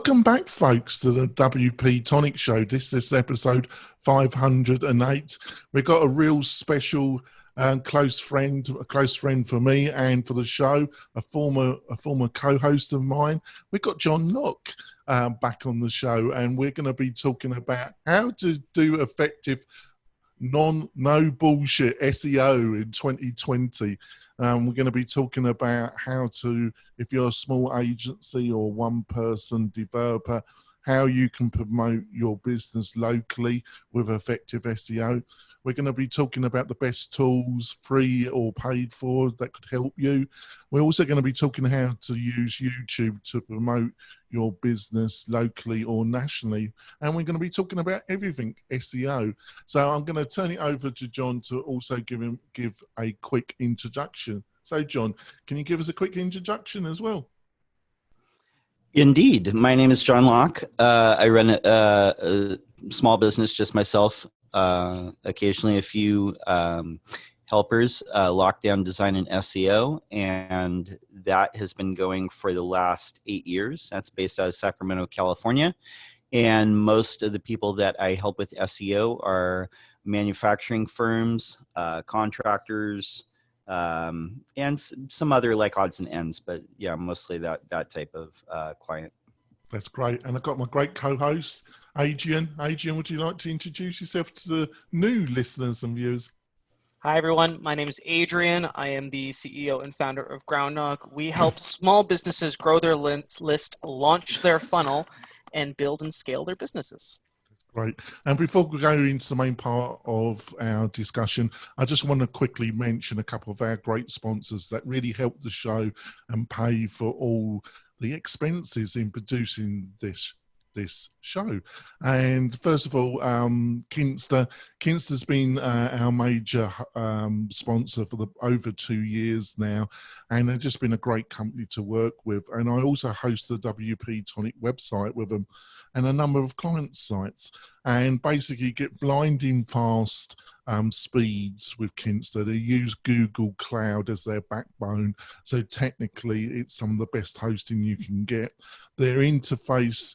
Welcome back, folks, to the WP-Tonic show. This is episode 508. We've got a real special close friend for me and for the show, a former co-host of mine. We've got John Locke back on the show, and we're going to be talking about how to do effective no bullshit SEO in 2020. We're going to be talking about how to, if you're a small agency or one-person developer, how you can promote your business locally with effective SEO. We're going to be talking about the best tools, free or paid for, that could help you. We're also going to be talking how to use YouTube to promote your business locally or nationally. And we're going to be talking about everything SEO. So I'm going to turn it over to John to also give a quick introduction. So John, can you give us a quick introduction as well? Indeed. My name is John Locke. I run a small business, just myself. Occasionally a few helpers, Lockedown Design SEO, and that has been going for the last 8 years. That's based out of Sacramento, California. And most of the people that I help with SEO are manufacturing firms, contractors, and some other like odds and ends, but yeah, mostly that type of client. That's great. And I've got my great co-host, Adrian. Adrian, would you like to introduce yourself to the new listeners and viewers? Hi, everyone. My name is Adrian. I am the CEO and founder of Groundhog. We help small businesses grow their list, launch their funnel, and build and scale their businesses. Great. And before we go into the main part of our discussion, I just want to quickly mention a couple of our great sponsors that really help the show and pay for all the expenses in producing this show. And first of all, Kinster. Kinster's been our major sponsor for over 2 years now, and they've just been a great company to work with. And I also host the WP-Tonic website with them and a number of client sites, and basically get blinding fast speeds with Kinster. They use Google Cloud as their backbone, so technically it's some of the best hosting you can get. Their interface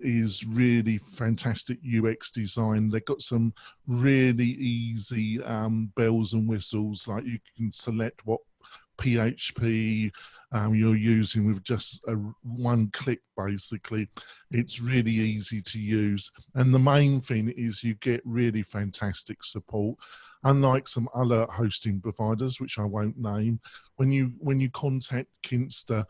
is really fantastic UX design. They've got some really easy bells and whistles, like you can select what PHP you're using with just one click. Basically, it's really easy to use, and the main thing is you get really fantastic support. Unlike some other hosting providers, which I won't name, when you contact Kinster,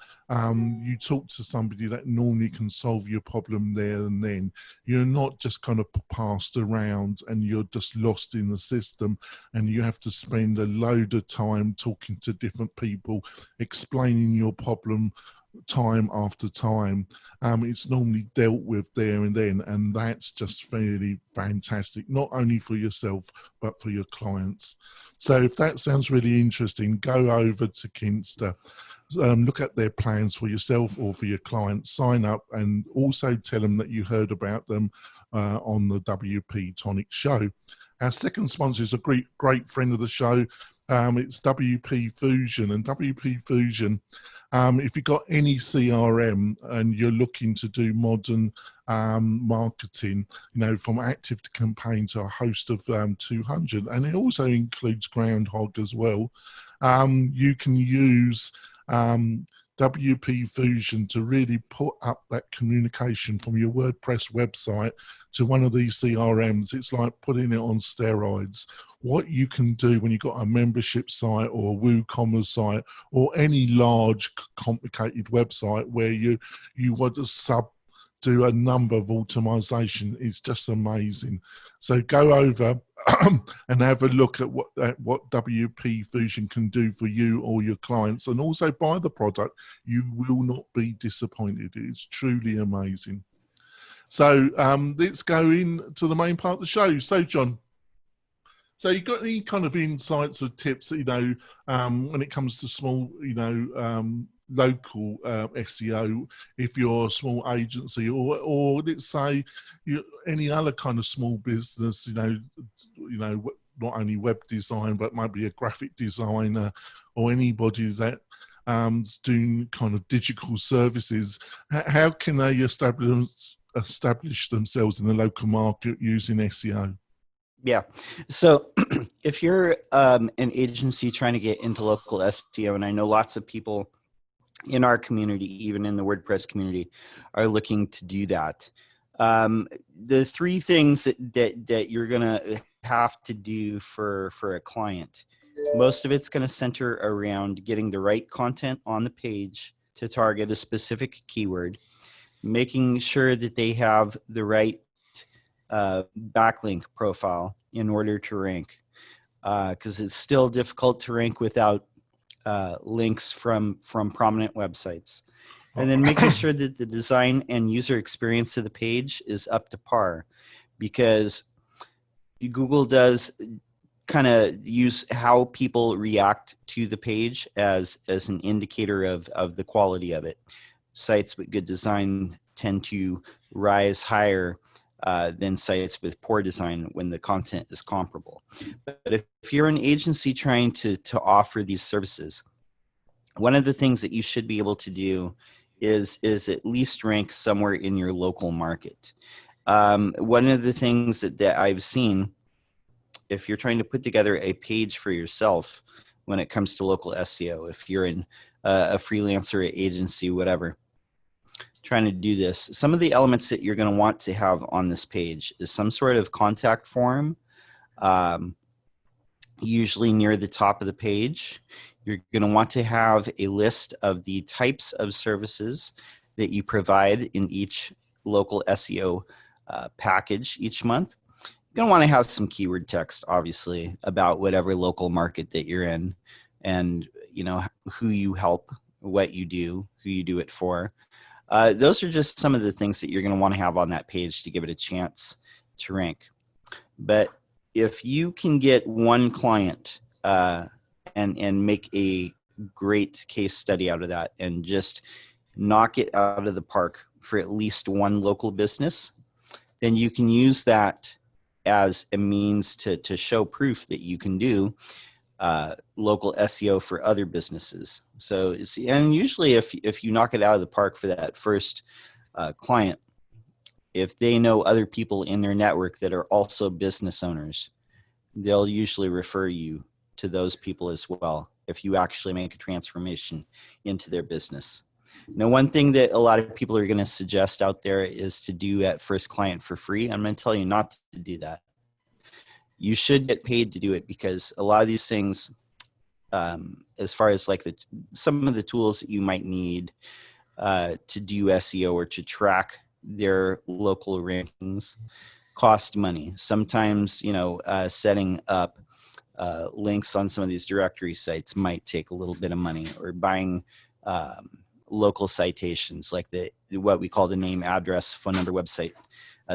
you talk to somebody that normally can solve your problem there and then. You're not just kind of passed around and you're just lost in the system, and you have to spend a load of time talking to different people, explaining your problem time after time. It's normally dealt with there and then, and that's just fairly fantastic, not only for yourself but for your clients. So if that sounds really interesting, go over to Kinster, look at their plans for yourself or for your clients, sign up, and also tell them that you heard about them on the WP-Tonic show. Our second sponsor is a great friend of the show. It's WP Fusion, and WP Fusion, if you've got any CRM and you're looking to do modern marketing, from active to campaign to a host of 200, and it also includes Groundhog as well, you can use WP Fusion to really put up that communication from your WordPress website to one of these CRMs. It's like putting it on steroids. What you can do when you've got a membership site or a WooCommerce site or any large complicated website where you want to do a number of automation is just amazing. So go over and have a look at what WP Fusion can do for you or your clients, and also buy the product. You will not be disappointed. It's truly amazing. So let's go into the main part of the show. So John, so you got any kind of insights or tips, when it comes to small, local SEO, if you're a small agency, or let's say any other kind of small business, not only web design but maybe a graphic designer or anybody that doing kind of digital services, how can they establish themselves in the local market using SEO? Yeah. So if you're an agency trying to get into local SEO, and I know lots of people in our community, even in the WordPress community, are looking to do that. The three things that you're going to have to do for a client, most of it's going to center around getting the right content on the page to target a specific keyword, making sure that they have the right backlink profile in order to rank, because it's still difficult to rank without links from prominent websites. And then making sure that the design and user experience of the page is up to par, because Google does kind of use how people react to the page as an indicator of the quality of it. Sites with good design tend to rise higher than sites with poor design when the content is comparable. But if you're an agency trying to offer these services, one of the things that you should be able to do is at least rank somewhere in your local market. One of the things that I've seen, if you're trying to put together a page for yourself when it comes to local SEO, if you're in a freelancer agency, whatever, trying to do this, some of the elements that you're going to want to have on this page is some sort of contact form, usually near the top of the page. You're going to want to have a list of the types of services that you provide in each local SEO package each month. You're going to want to have some keyword text, obviously, about whatever local market that you're in, and who you help, what you do, who you do it for. Those are just some of the things that you're going to want to have on that page to give it a chance to rank. But if you can get one client and make a great case study out of that and just knock it out of the park for at least one local business, then you can use that as a means to show proof that you can do local SEO for other businesses. So, and usually if you knock it out of the park for that first client, if they know other people in their network that are also business owners, they'll usually refer you to those people as well if you actually make a transformation into their business. Now, one thing that a lot of people are going to suggest out there is to do at first client for free. I'm going to tell you not to do that. You should get paid to do it, because a lot of these things, as far as like some of the tools that you might need to do SEO or to track their local rankings, cost money. Sometimes, setting up links on some of these directory sites might take a little bit of money, or buying local citations like what we call the name, address, phone number, website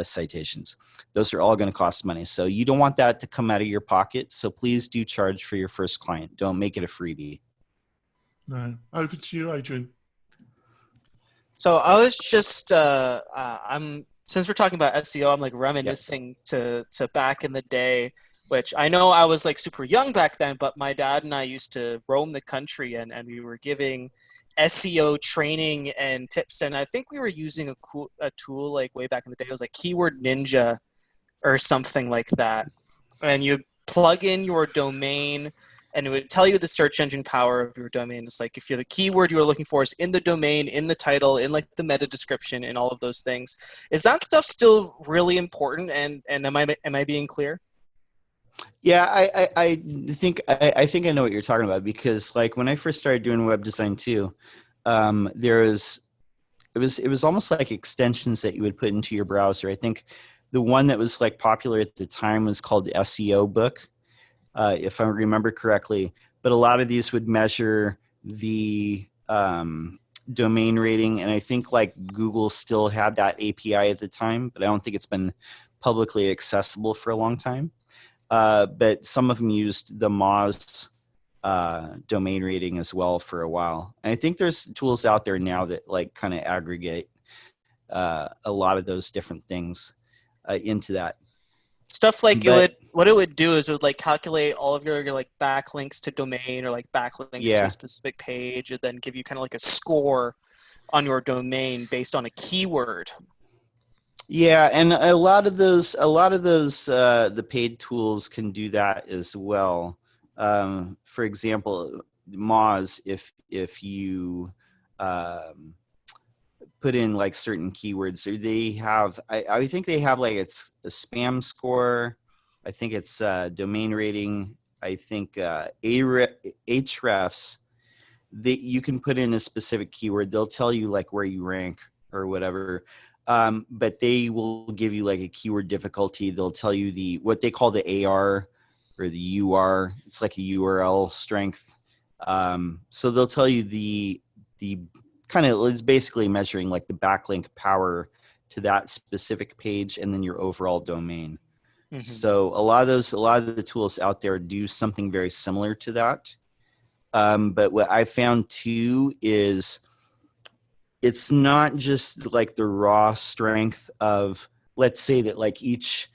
citations. Those are all going to cost money. So you don't want that to come out of your pocket. So please do charge for your first client. Don't make it a freebie. No. Over to you, Adrian. So I was just, since we're talking about SEO, I'm like reminiscing to back in the day, which I know I was like super young back then, but my dad and I used to roam the country and we were giving SEO training and tips. And I think we were using a tool like way back in the day. It was like Keyword Ninja or something like that. And you plug in your domain and it would tell you the search engine power of your domain. It's like if the keyword you were looking for is in the domain, in the title, in like the meta description, and all of those things. Is that stuff still really important? And am I being clear? Yeah, I think I know what you're talking about, because like when I first started doing web design too, it was almost like extensions that you would put into your browser. I think the one that was like popular at the time was called the SEO book, if I remember correctly. But a lot of these would measure the domain rating, and I think like Google still had that API at the time, but I don't think it's been publicly accessible for a long time. But some of them used the Moz domain rating as well for a while. And I think there's tools out there now that like kind of aggregate a lot of those different things into that. Stuff like But what it would do is it would like calculate all of your like backlinks to domain or like backlinks to a yeah, specific page, and then give you kind of like a score on your domain based on a keyword. yeah, and a lot of those, the paid tools can do that as well. For example, Moz, if you put in like certain keywords, or they have, I think they have like it's a spam score. I think it's domain rating. I think Ahrefs. You can put in a specific keyword. They'll tell you like where you rank or whatever. But they will give you like a keyword difficulty. They'll tell you what they call the AR or the UR. It's like a URL strength. So they'll tell you the kind of, it's basically measuring like the backlink power to that specific page and then your overall domain. Mm-hmm. So a lot of the tools out there do something very similar to that. But what I found too is it's not just like the raw strength of, let's say that like each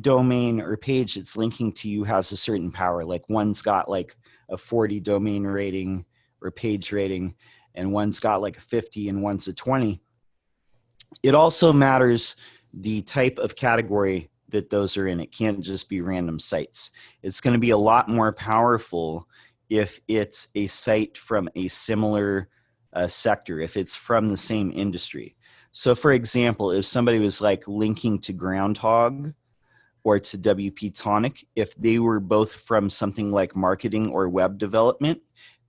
domain or page it's linking to you has a certain power. Like one's got like a 40 domain rating or page rating, and one's got like a 50 and one's a 20. It also matters the type of category that those are in. It can't just be random sites. It's going to be a lot more powerful if it's a site from a similar sector, if it's from the same industry. So for example, if somebody was like linking to Groundhog or to WP-Tonic, if they were both from something like marketing or web development,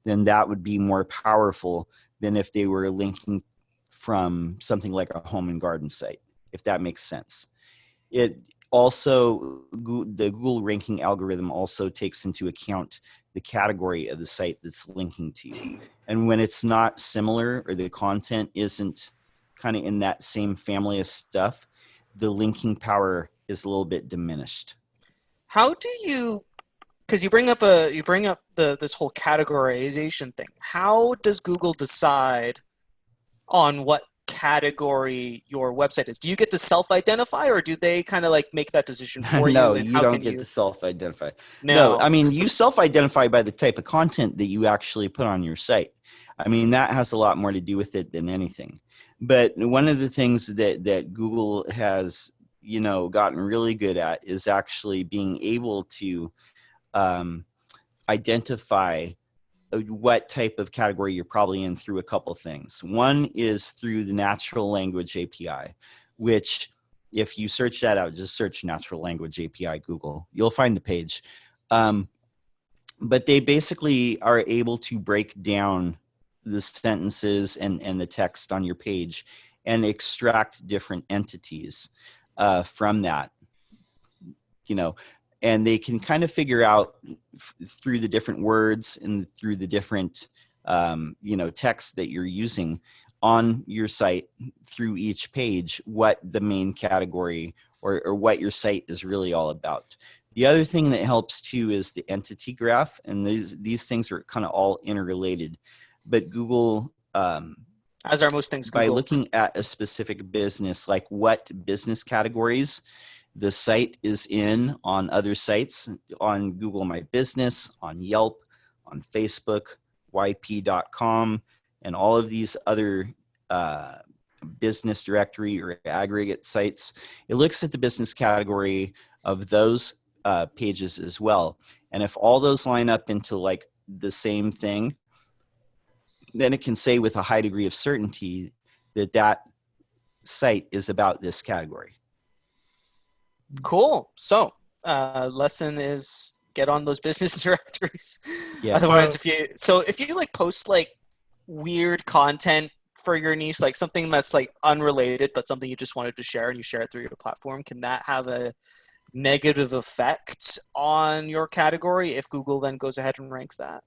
then that would be more powerful than if they were linking from something like a home and garden site, if that makes sense. It also, the Google ranking algorithm also takes into account the category of the site that's linking to you. And when it's not similar or the content isn't kind of in that same family of stuff, the linking power is a little bit diminished. How do you, because you bring up this whole categorization thing. How does Google decide on what category your website is? Do you get to self-identify, or do they kind of like make that decision for No, you? And you don't get to self-identify. No, No. I mean, you self-identify by the type of content that you actually put on your site. I mean, that has a lot more to do with it than anything. But one of the things that Google has, gotten really good at is actually being able to identify what type of category you're probably in through a couple things. One is through the natural language API, which if you search that out, just search natural language API Google, you'll find the page. But they basically are able to break down the sentences and the text on your page and extract different entities from that, and they can kind of figure out through the different words and through the different, text that you're using on your site through each page, what the main category or what your site is really all about. The other thing that helps too is the entity graph, and these things are kind of all interrelated. But Google, as are most things, by Google. looking at a specific business, like what business categories the site is in on other sites, on Google My Business, on Yelp, on Facebook, YP.com, and all of these other business directory or aggregate sites. It looks at the business category of those pages as well. And if all those line up into like the same thing, then it can say with a high degree of certainty that that site is about this category. Cool. So, lesson is get on those business directories. Yeah. Otherwise, if you like post like weird content for your niche, like something that's like unrelated, but something you just wanted to share and you share it through your platform, can that have a negative effect on your category if Google then goes ahead and ranks that?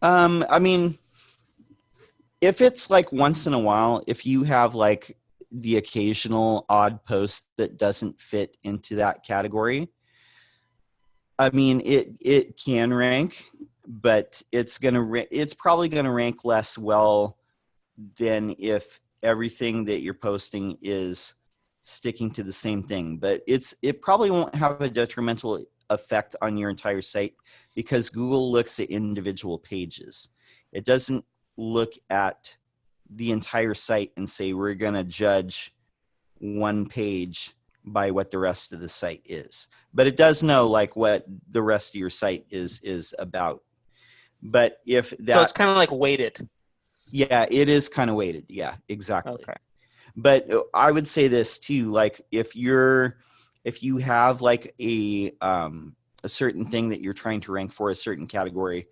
I mean, if it's like once in a while, if you have like the occasional odd post that doesn't fit into that category, I mean, it can rank, but it's probably gonna rank less well than if everything that you're posting is sticking to the same thing, but it probably won't have a detrimental effect on your entire site because Google looks at individual pages. It doesn't look at the entire site and say, we're going to judge one page by what the rest of the site is. But it does know like what the rest of your site is about. But if that... So it's kind of like weighted. Yeah, it is kind of weighted. Yeah, exactly. Okay. But I would say this too, like if you have like a certain thing that you're trying to rank for, a certain category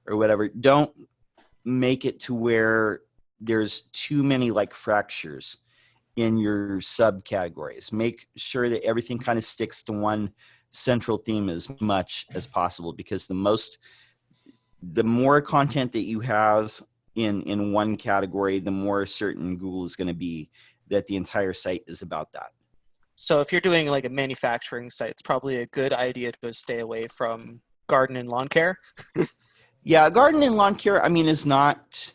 or whatever, don't make it to where there's too many like fractures in your subcategories. Make sure that everything kind of sticks to one central theme as much as possible, because the more content that you have in one category, the more certain Google is going to be that the entire site is about that. So if you're doing like a manufacturing site, it's probably a good idea to stay away from garden and lawn care. Yeah, garden and lawn care, I mean, is not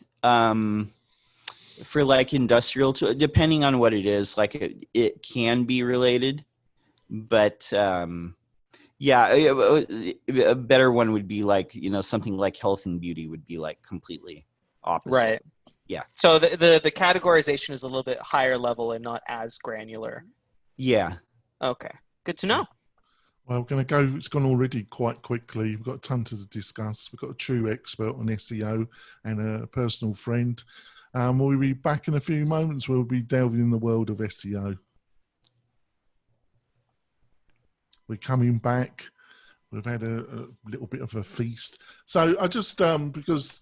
for like industrial, depending on what it is, like it can be related, but yeah, a better one would be like, something like health and beauty would be like completely opposite. Right. Yeah. So the categorization is a little bit higher level and not as granular. Yeah. Okay. Good to know. Well, we're going to go. It's gone already quite quickly. We've got a ton to discuss. We've got a true expert on SEO and a personal friend. We'll be back in a few moments. We'll be delving in the world of SEO. We're coming back. We've had a little bit of a feast. So I just, because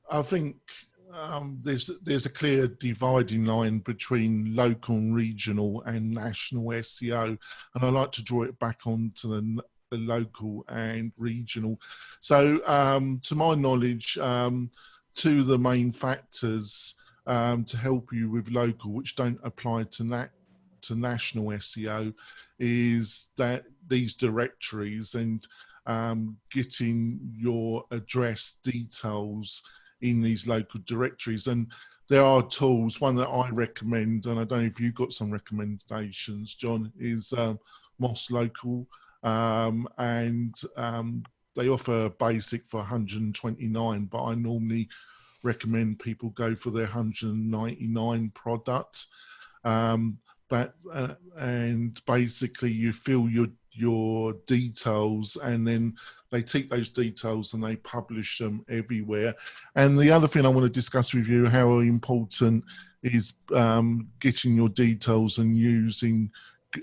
I think there's a clear dividing line between local and regional and national SEO. And I like to draw it back onto the local and regional. So to my knowledge, two of the main factors to help you with local, which don't apply to national SEO, is that these directories and getting your address details in these local directories. And there are tools. One that I recommend, and I don't know if you've got some recommendations, John, is Moss Local, and they offer basic for 129, but I normally recommend people go for their 199 product. And basically you fill your details, and then they take those details and they publish them everywhere. And the other thing I want to discuss with you, how important is getting your details and using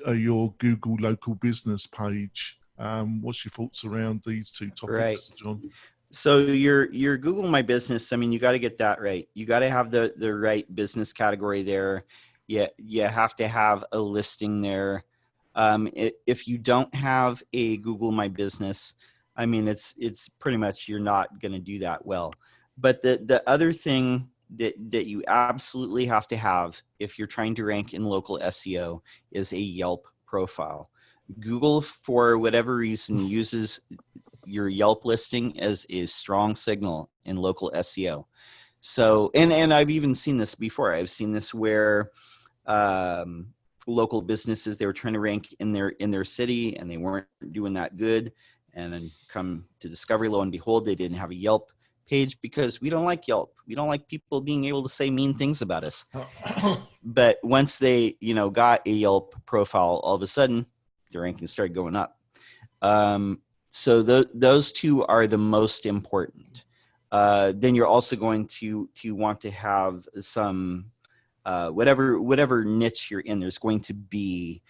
your Google local business page. What's your thoughts around these two topics, right, John? So your Google My Business, I mean, you got to get that right. You got to have the right business category there. You have to have a listing there. If you don't have a Google My Business, I mean, it's pretty much, you're not going to do that well. But the other thing that you absolutely have to have if you're trying to rank in local SEO is a Yelp profile. Google, for whatever reason, uses your Yelp listing as a strong signal in local SEO. So, and I've even seen this before. I've seen this where local businesses, they were trying to rank in their city and they weren't doing that good. And then come to discovery, lo and behold, they didn't have a Yelp page because we don't like Yelp. We don't like people being able to say mean things about us. But once they, got a Yelp profile, all of a sudden the rankings started going up. So those two are the most important. Then you're also going to want to have some, whatever niche you're in, there's going to be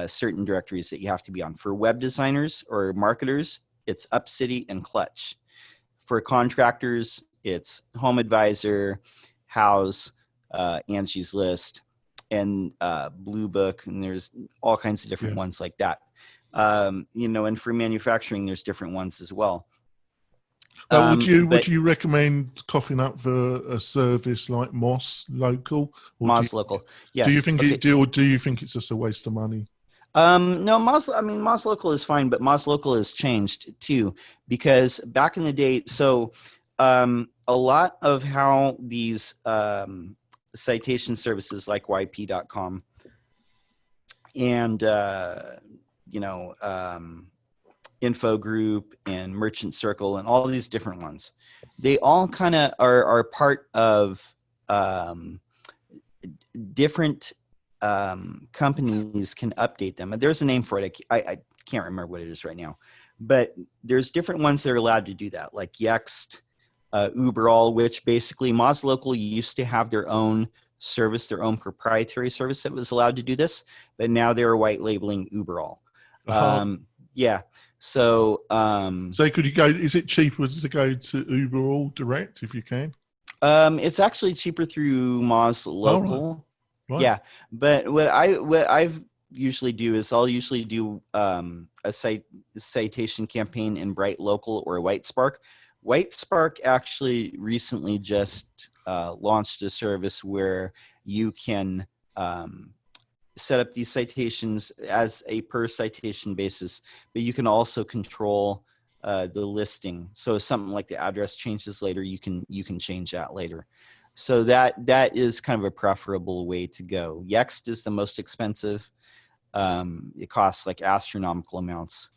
certain directories that you have to be on. For web designers or marketers, it's UpCity and Clutch. For contractors, it's Home Advisor, House, Angie's List, and Blue Book, and there's all kinds of different ones like that. And for manufacturing, there's different ones as well. Would you recommend coughing up for a service like Moss Local? Moss Local, yes. Do you think do you think it's just a waste of money? No, Moss Local is fine, but Moss Local has changed too, because back in the day, so a lot of how these citation services like WP.com and Info Group and Merchant Circle and all these different ones. They all kind of are part of different companies can update them. And there's a name for it. I can't remember what it is right now. But there's different ones that are allowed to do that, like Yext, Uberall, which basically Moz Local used to have their own service, their own proprietary service that was allowed to do this, but now they're white labeling Uberall. Yeah. So could you go, is it cheaper to go to Uberall direct if you can? It's actually cheaper through Moz Local. Right. Yeah. But what I've usually do is I'll usually do a citation campaign in Bright Local or White Spark. White Spark actually recently just launched a service where you can set up these citations as a per citation basis, but you can also control the listing. So if something like the address changes later, you can change that later. So that is kind of a preferable way to go. Yext is the most expensive. It costs like astronomical amounts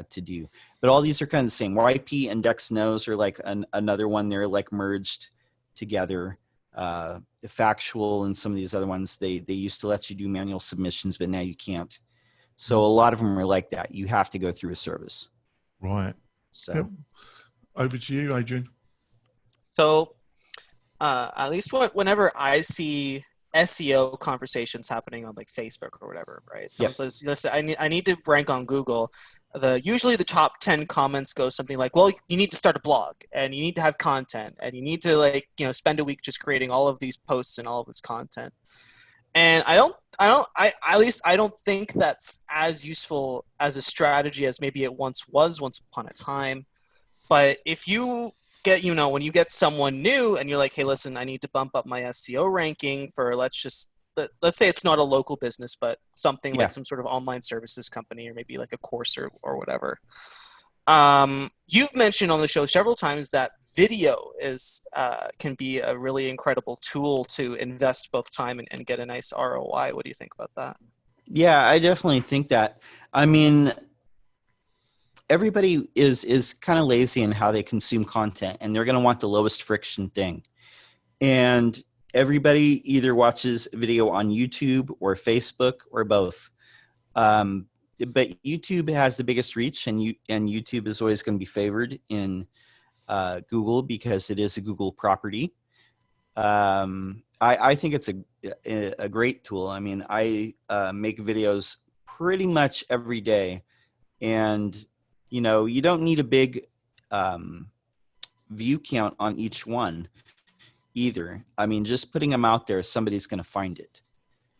to do, but all these are kind of the same. YP and Dex Knows are like another one. They're like merged together. The Factual and some of these other ones, they used to let you do manual submissions, but now you can't. So a lot of them are like that. You have to go through a service. Right. So yep. Over to you, Adrian. So at least whenever I see SEO conversations happening on like Facebook or whatever, right? Someone says, listen, I need to rank on Google. Usually the top 10 comments go something like, well, you need to start a blog and you need to have content and you need to spend a week just creating all of these posts and all of this content. And I don't think that's as useful as a strategy as maybe it once upon a time. But if you get, when you get someone new and you're like, hey, listen, I need to bump up my SEO ranking for, let's say it's not a local business, but something like some sort of online services company or maybe like a course or whatever. You've mentioned on the show several times that video can be a really incredible tool to invest both time and get a nice ROI. What do you think about that? Yeah, I definitely think that. I mean, everybody is kind of lazy in how they consume content, and they're going to want the lowest friction thing. And everybody either watches video on YouTube or Facebook or both. But YouTube has the biggest reach, and YouTube is always going to be favored in Google because it is a Google property. I think it's a great tool. I mean, I make videos pretty much every day, and you don't need a big view count on each one either. I mean, just putting them out there, somebody's going to find it.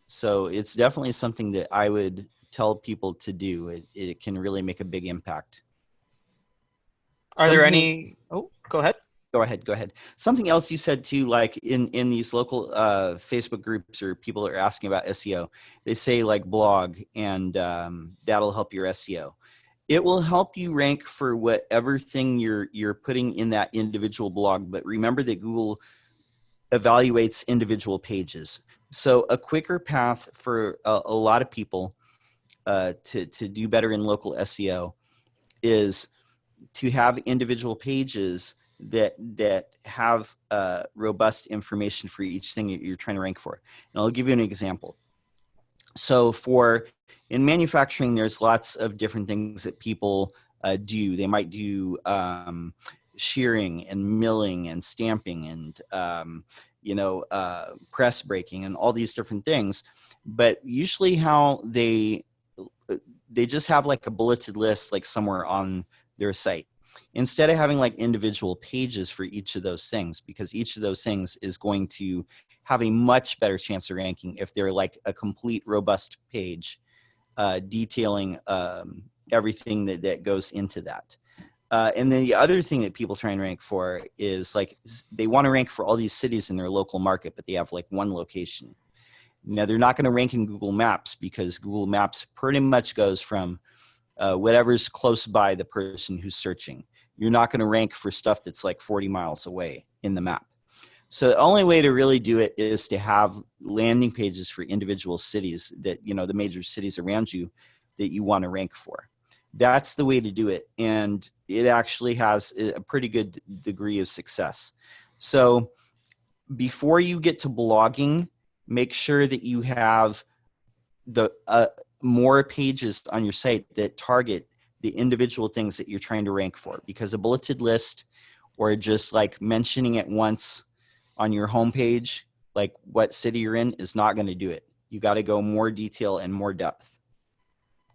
So it's definitely something that I would tell people to do. It can really make a big impact. Are there any? Oh, go ahead. Go ahead. Something else you said too, like in these local Facebook groups or people are asking about SEO, they say like blog and that'll help your SEO. It will help you rank for whatever thing you're putting in that individual blog. But remember that Google evaluates individual pages. So a quicker path for a lot of people to do better in local SEO is to have individual pages that have robust information for each thing that you're trying to rank for. And I'll give you an example. So in manufacturing, there's lots of different things that people do. They might do shearing and milling and stamping and press breaking and all these different things. But usually how they just have like a bulleted list like somewhere on their site, instead of having like individual pages for each of those things, because each of those things is going to have a much better chance of ranking if they're like a complete robust page detailing everything that goes into that. And then the other thing that people try and rank for is like they want to rank for all these cities in their local market, but they have like one location. Now they're not going to rank in Google Maps because Google Maps pretty much goes from whatever's close by the person who's searching. You're not going to rank for stuff that's like 40 miles away in the map. So the only way to really do it is to have landing pages for individual cities that, you know, the major cities around you that you want to rank for. That's the way to do it. And it actually has a pretty good degree of success. So before you get to blogging, make sure that you have the more pages on your site that target the individual things that you're trying to rank for, because a bulleted list or just like mentioning it once on your homepage, like what city you're in, is not going to do it. You got to go more detail and more depth.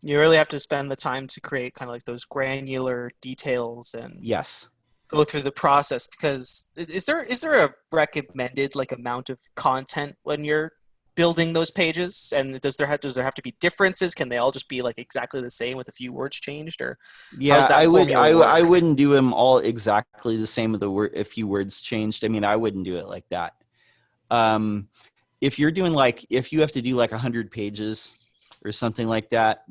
You really have to spend the time to create kind of like those granular details and Yes. go through the process, because is there a recommended like amount of content when you're building those pages, and does there have to be differences? Can they all just be like exactly the same with a few words changed, or yeah, how does that formula work? I wouldn't do them all exactly the same with a few words changed. I mean, I wouldn't do it like that. If you're doing like, if you have to do like 100 pages or something like that,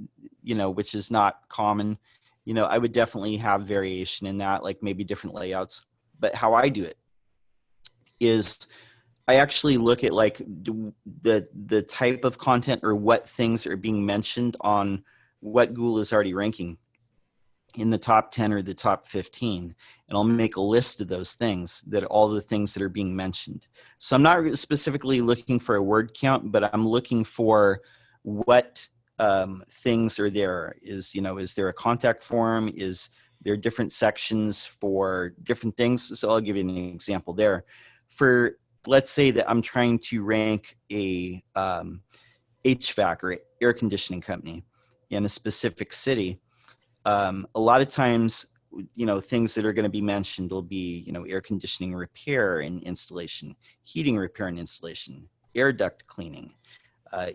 you know, which is not common, you know, I would definitely have variation in that, like maybe different layouts. But how I do it is I actually look at like the type of content or what things are being mentioned on what Google is already ranking in the top 10 or the top 15. And I'll make a list of those things, that all the things that are being mentioned. So I'm not specifically looking for a word count, but I'm looking for what things are there. Is there a contact form? Is there different sections for different things? So I'll give you an example there. For, let's say that I'm trying to rank a HVAC or air conditioning company in a specific city. A lot of times, you know, things that are going to be mentioned will be, you know, air conditioning repair and installation, heating repair and installation, air duct cleaning,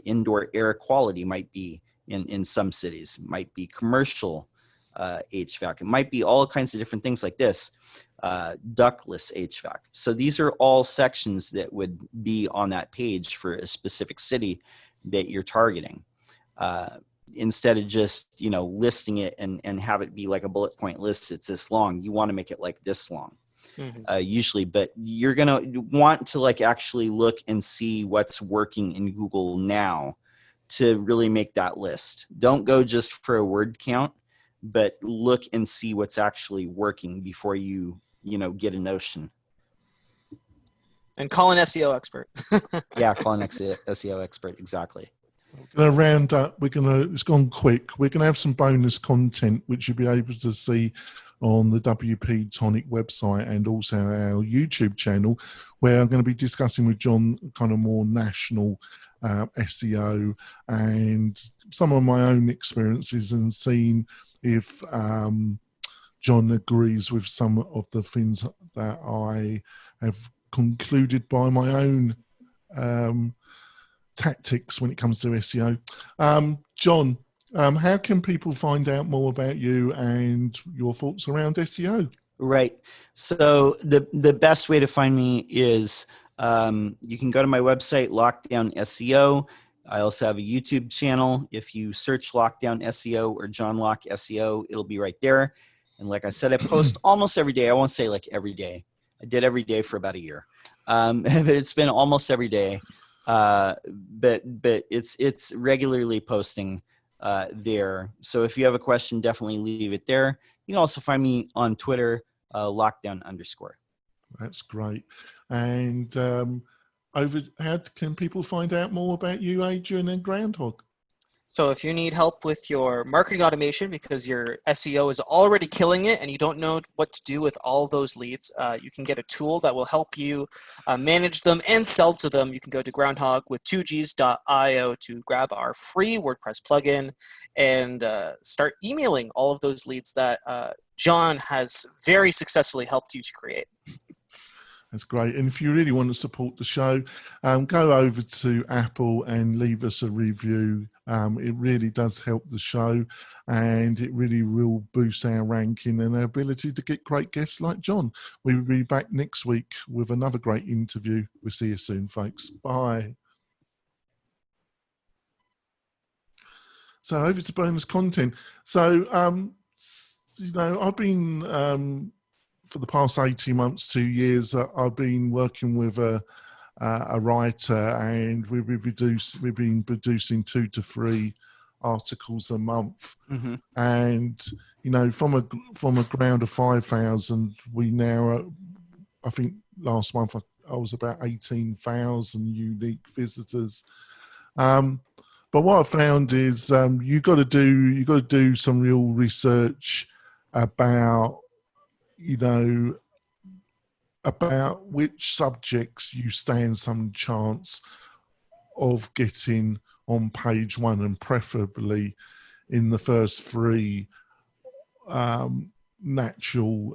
indoor air quality might be in some cities, might be commercial HVAC. It might be all kinds of different things like this, ductless HVAC. So these are all sections that would be on that page for a specific city that you're targeting. Instead of just, you know, listing it and have it be like a bullet point list, it's this long. You want to make it like this long. Usually, but you're going to want to like actually look and see what's working in Google now to really make that list. Don't go just for a word count, but look and see what's actually working before you get a notion. And call an SEO expert. Yeah, call an SEO expert. Exactly. We're going to round up. It's gone quick. We're going to have some bonus content, which you'll be able to see on the WP-Tonic website and also our YouTube channel, where I'm going to be discussing with John kind of more national SEO and some of my own experiences, and seeing if John agrees with some of the things that I have concluded by my own tactics when it comes to SEO. John, how can people find out more about you and your thoughts around SEO? Right. So the best way to find me is you can go to my website, Lockedown SEO. I also have a YouTube channel. If you search Lockedown SEO or John Locke SEO, it'll be right there. And like I said, I post almost every day. I won't say like every day. I did every day for about a year. But it's been almost every day. But it's regularly posting there. So if you have a question, definitely leave it there. You can also find me on Twitter, lockdown_. That's great. And how can people find out more about you, Adrian, and Groundhog? So if you need help with your marketing automation because your SEO is already killing it and you don't know what to do with all those leads, you can get a tool that will help you manage them and sell to them. You can go to groundhogwith2gs.io to grab our free WordPress plugin and start emailing all of those leads that John has very successfully helped you to create. That's great. And if you really want to support the show, go over to Apple and leave us a review. It really does help the show, and it really will boost our ranking and our ability to get great guests like John. We will be back next week with another great interview. We'll see you soon, folks. Bye. So over to bonus content. So, I've been for the past 18 months, 2 years, I've been working with a writer, and we've been producing 2 to 3 articles a month. Mm-hmm. And you know, from a ground of 5,000, we now are, I think last month I was about 18,000 unique visitors. But what I found is you got to do some real research about, you know, about which subjects you stand some chance of getting on page 1, and preferably in the first 3 natural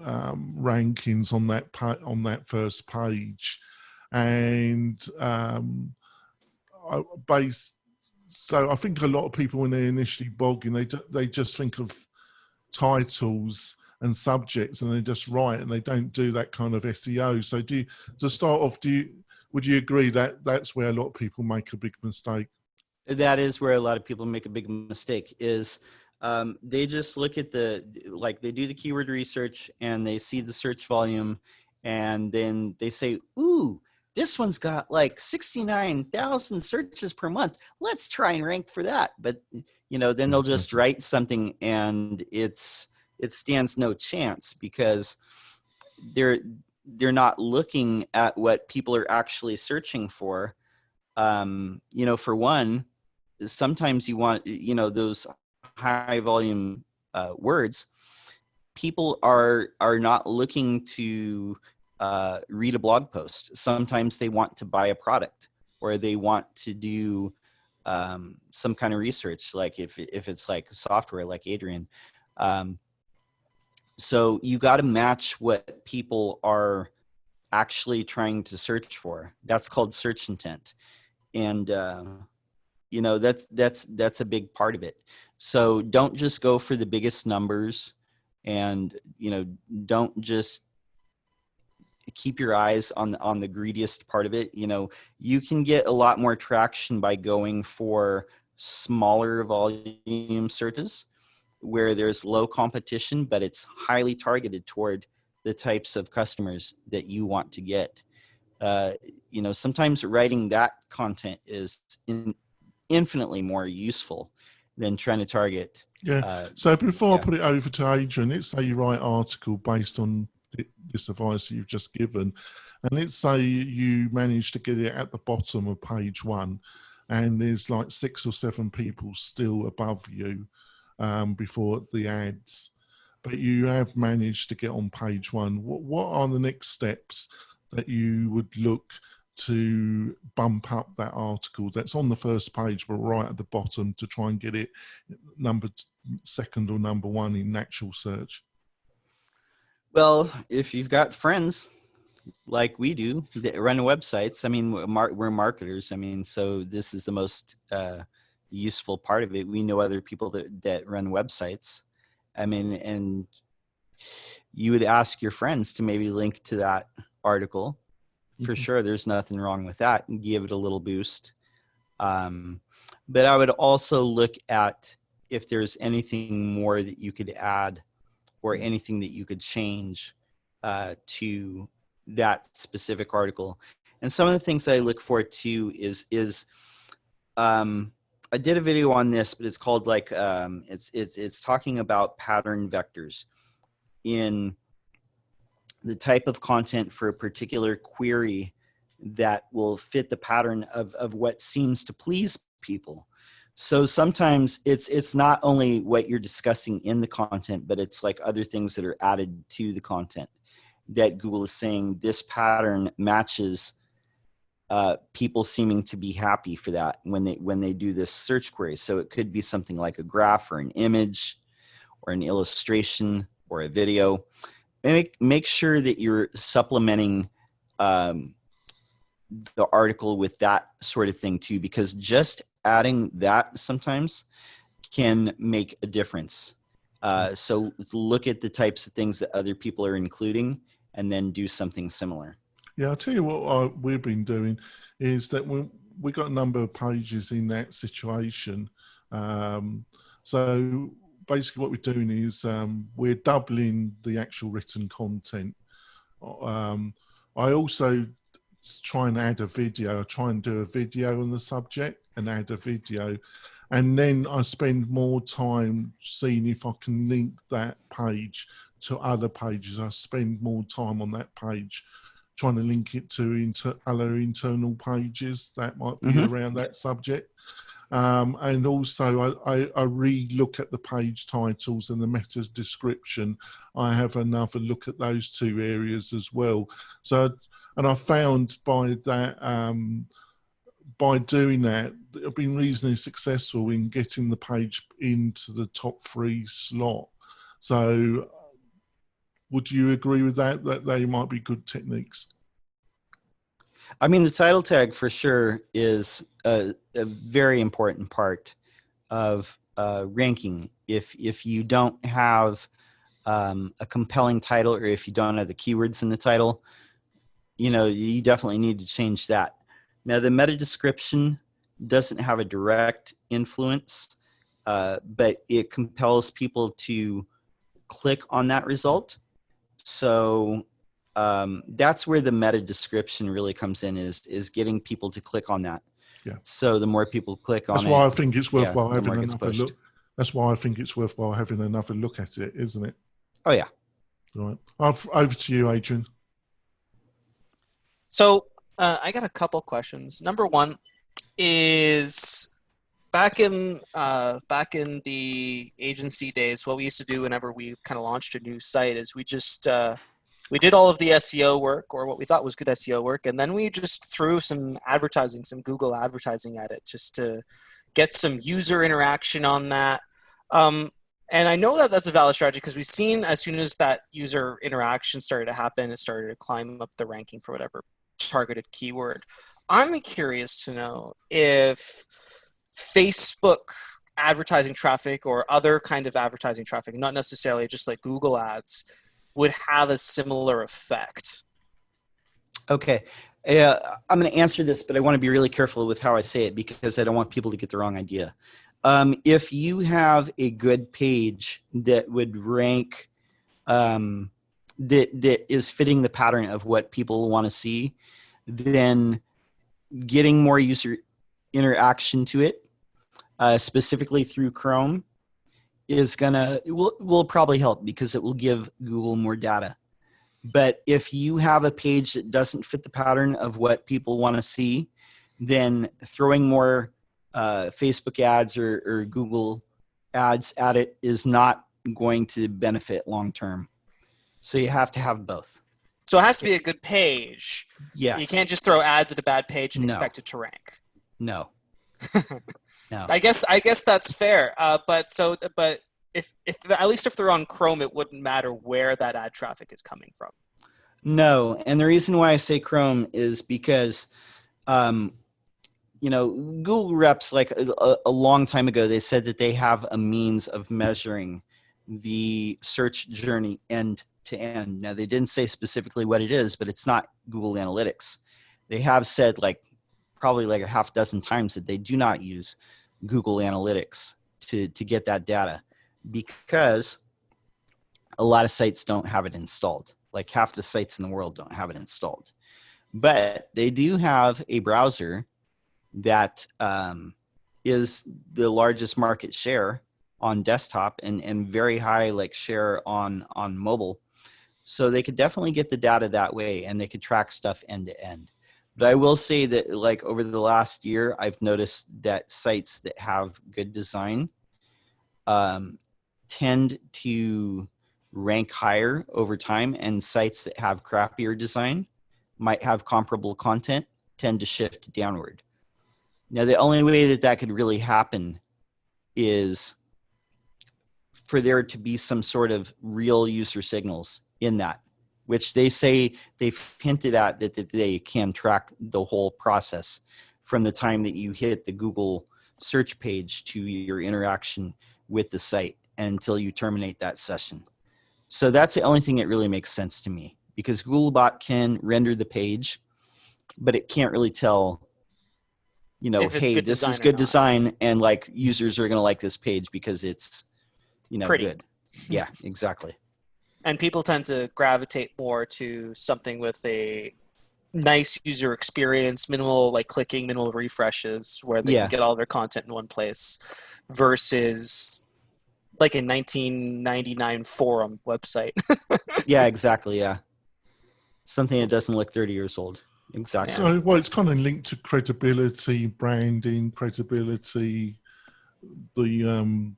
rankings on that first page. And so I think a lot of people, when they're initially blogging, they just think of titles and subjects, and they just write, and they don't do that kind of SEO. So would you agree that that's where a lot of people make a big mistake? That is where a lot of people make a big mistake, is they just look at they do the keyword research, and they see the search volume, and then they say, ooh, this one's got like 69,000 searches per month. Let's try and rank for that. But, you know, then they'll just write something, and it stands no chance, because they're not looking at what people are actually searching for. You know, for one, sometimes you want, you know, those high volume words. People are not looking to read a blog post. Sometimes they want to buy a product, or they want to do some kind of research, like if it's like software, like Adrian. So you got to match what people are actually trying to search for. That's called search intent. And you know, that's a big part of it. So don't just go for the biggest numbers, and, you know, don't just keep your eyes on the greediest part of it. You know, you can get a lot more traction by going for smaller volume searches where there's low competition, but it's highly targeted toward the types of customers that you want to get. You know, sometimes writing that content is infinitely more useful than trying to target. So before I put it over to Adrian, let's say you write an article based on this advice that you've just given, and let's say you manage to get it at the bottom of page 1, and there's like 6 or 7 people still above you before the ads, but you have managed to get on page 1. What are the next steps that you would look to bump up that article that's on the first page but right at the bottom, to try and get it number 2nd or number 1 in natural search? Well, if you've got friends like we do that run websites, I mean, we're marketers. I mean, so this is the most useful part of it. We know other people that run websites. I mean, and you would ask your friends to maybe link to that article. For sure, there's nothing wrong with that, and give it a little boost. But I would also look at if there's anything more that you could add, or anything that you could change to that specific article. And some of the things that I look for too is I did a video on this, but it's called like it's talking about pattern vectors in the type of content for a particular query that will fit the pattern of what seems to please people. So sometimes it's not only what you're discussing in the content, but it's like other things that are added to the content that Google is saying this pattern matches people seeming to be happy for that when they do this search query. So it could be something like a graph, or an image, or an illustration, or a video. Make sure that you're supplementing the article with that sort of thing too, because just adding that sometimes can make a difference. So look at the types of things that other people are including, and then do something similar. Yeah, I'll tell you what we've been doing is that we got a number of pages in that situation. So basically what we're doing is we're doubling the actual written content. I also try and add a video. I try and do a video on the subject and add a video. And then I spend more time seeing if I can link that page to other pages. I spend more time on that page trying to link it to other internal pages that might be around that subject. And also I re-look at the page titles and the meta description. I have another look at those two areas as well. So, and I found by that, by doing that, I've been reasonably successful in getting the page into the top 3 slot. So would you agree with that, that they might be good techniques? I mean, the title tag for sure is a very important part of ranking. If you don't have a compelling title, or if you don't have the keywords in the title, you definitely need to change that. Now, the meta description doesn't have a direct influence, but it compels people to click on that result. So that's where the meta description really comes in, is getting people to click on that. Yeah. So the more people click on it, that's why I think it's worthwhile having another look. That's why I think it's worthwhile having another look at it, isn't it? Oh yeah. Right. Over to you, Adrian. So I got a couple questions. Number one is back in the agency days, what we used to do whenever we kind of launched a new site is we just we did all of the SEO work, or what we thought was good SEO work, and then we just threw some advertising, some Google advertising at it, just to get some user interaction on that. And I know that that's a valid strategy, because we've seen as soon as that user interaction started to happen, it started to climb up the ranking for whatever targeted keyword. I'm curious to know if Facebook advertising traffic or other kind of advertising traffic, not necessarily just like Google ads, would have a similar effect. Okay. I'm going to answer this, but I want to be really careful with how I say it, because I don't want people to get the wrong idea. If you have a good page that would rank, that is fitting the pattern of what people want to see, then getting more user interaction to it, specifically through Chrome, will probably help, because it will give Google more data. But if you have a page that doesn't fit the pattern of what people want to see, then throwing more Facebook ads or Google ads at it is not going to benefit long term. So you have to have both. So it has to be a good page. Yes. You can't just throw ads at a bad page and expect it to rank. No. No. I guess that's fair. But if at least if they're on Chrome, it wouldn't matter where that ad traffic is coming from. No, and the reason why I say Chrome is because, Google reps, like a long time ago, they said that they have a means of measuring the search journey end to end. Now, they didn't say specifically what it is, but it's not Google Analytics. They have said probably a half dozen times that they do not use Google Analytics to get that data, because a lot of sites don't have it installed. Like half the sites in the world don't have it installed. But they do have a browser that is the largest market share on desktop and very high share on mobile. So they could definitely get the data that way, and they could track stuff end to end. But I will say that over the last year, I've noticed that sites that have good design tend to rank higher over time, and sites that have crappier design, might have comparable content, tend to shift downward. Now, the only way that could really happen is for there to be some sort of real user signals in that, which they say they've hinted at that they can track the whole process from the time that you hit the Google search page to your interaction with the site until you terminate that session. So that's the only thing that really makes sense to me, because Googlebot can render the page, but it can't really tell, hey, this is good design, and users are going to like this page because it's, pretty good. Yeah, exactly. And people tend to gravitate more to something with a nice user experience, minimal like clicking, minimal refreshes, where they can get all their content in one place, versus like a 1999 forum website. Yeah, exactly. Yeah. Something that doesn't look 30 years old. Exactly. So, well, it's kind of linked to credibility, branding, credibility, the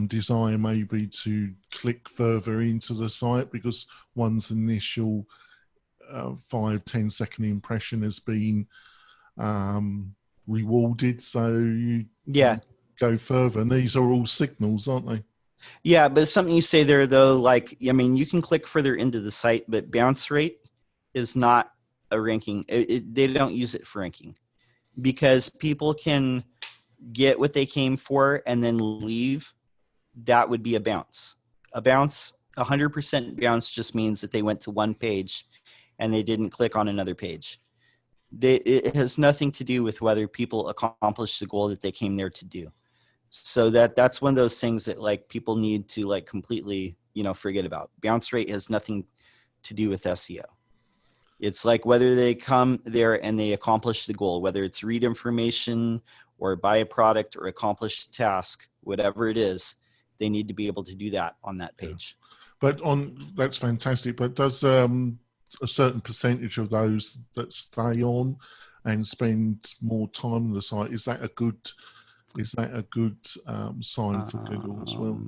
desire maybe to click further into the site because one's initial 5-10 second impression has been rewarded, so you go further. And these are all signals, aren't they? Yeah, but something you say there though, like, I mean, you can click further into the site, but bounce rate is not a ranking. They don't use it for ranking because people can get what they came for and then leave. That would be a bounce. A bounce, 100% bounce just means that they went to one page and they didn't click on another page. It has nothing to do with whether people accomplish the goal that they came there to do. So that's one of those things that like people need to like completely, forget about. Bounce rate has nothing to do with SEO. It's like whether they come there and they accomplish the goal, whether it's read information or buy a product or accomplish a task, whatever it is, they need to be able to do that on that page. Yeah. But that's fantastic. But does a certain percentage of those that stay on and spend more time on the site, is that a good sign for Google as well?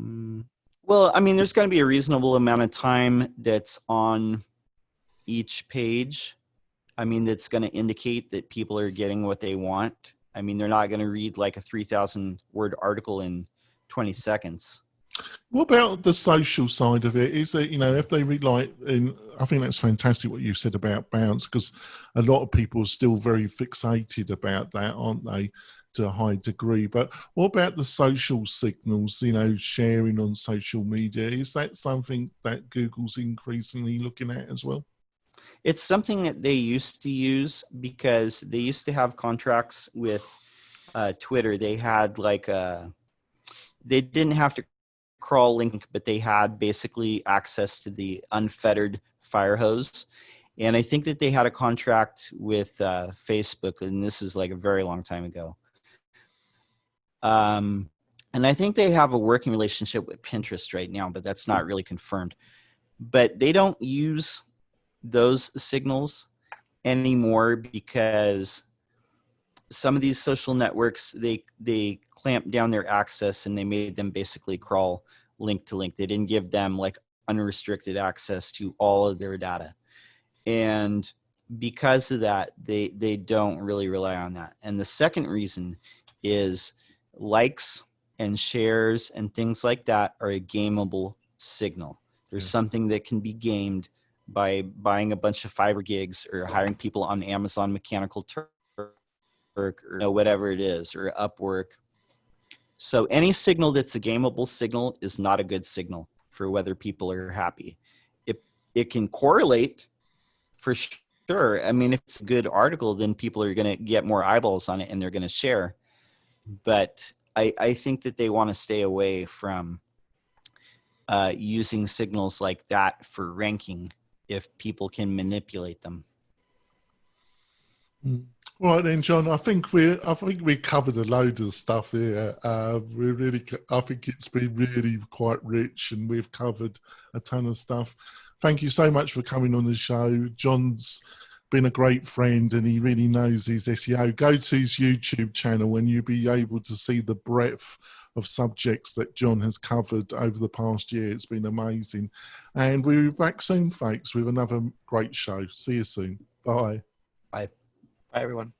Well, I mean, there's going to be a reasonable amount of time that's on each page. I mean, that's going to indicate that people are getting what they want. I mean, they're not going to read like a 3,000 word article in 20 seconds. What about the social side of it? Is that, if they read I think that's fantastic what you said about bounce, because a lot of people are still very fixated about that, aren't they, to a high degree. But what about the social signals, sharing on social media? Is that something that Google's increasingly looking at as well? It's something that they used to use because they used to have contracts with Twitter. They had they didn't have to crawl link, but they had basically access to the unfettered fire hose. And I think that they had a contract with Facebook, and this is like a very long time ago. And I think they have a working relationship with Pinterest right now, but that's not really confirmed. But they don't use those signals anymore because some of these social networks, they clamped down their access and they made them basically crawl link to link. They didn't give them like unrestricted access to all of their data. And because of that, they don't really rely on that. And the second reason is likes and shares and things like that are a gameable signal. There's something that can be gamed by buying a bunch of fiber gigs or hiring people on Amazon Mechanical Turk or whatever it is, or Upwork. So any signal that's a gameable signal is not a good signal for whether people are happy. It can correlate for sure. I mean, if it's a good article, then people are going to get more eyeballs on it and they're going to share. But I think that they want to stay away from using signals like that for ranking if people can manipulate them. Right then, John. I think we covered a load of stuff here. I think it's been really quite rich, and we've covered a ton of stuff. Thank you so much for coming on the show. John's been a great friend, and he really knows his SEO. Go to his YouTube channel, and you'll be able to see the breadth of subjects that John has covered over the past year. It's been amazing, and we'll be back soon, folks, with another great show. See you soon. Bye. Bye. Bye, everyone.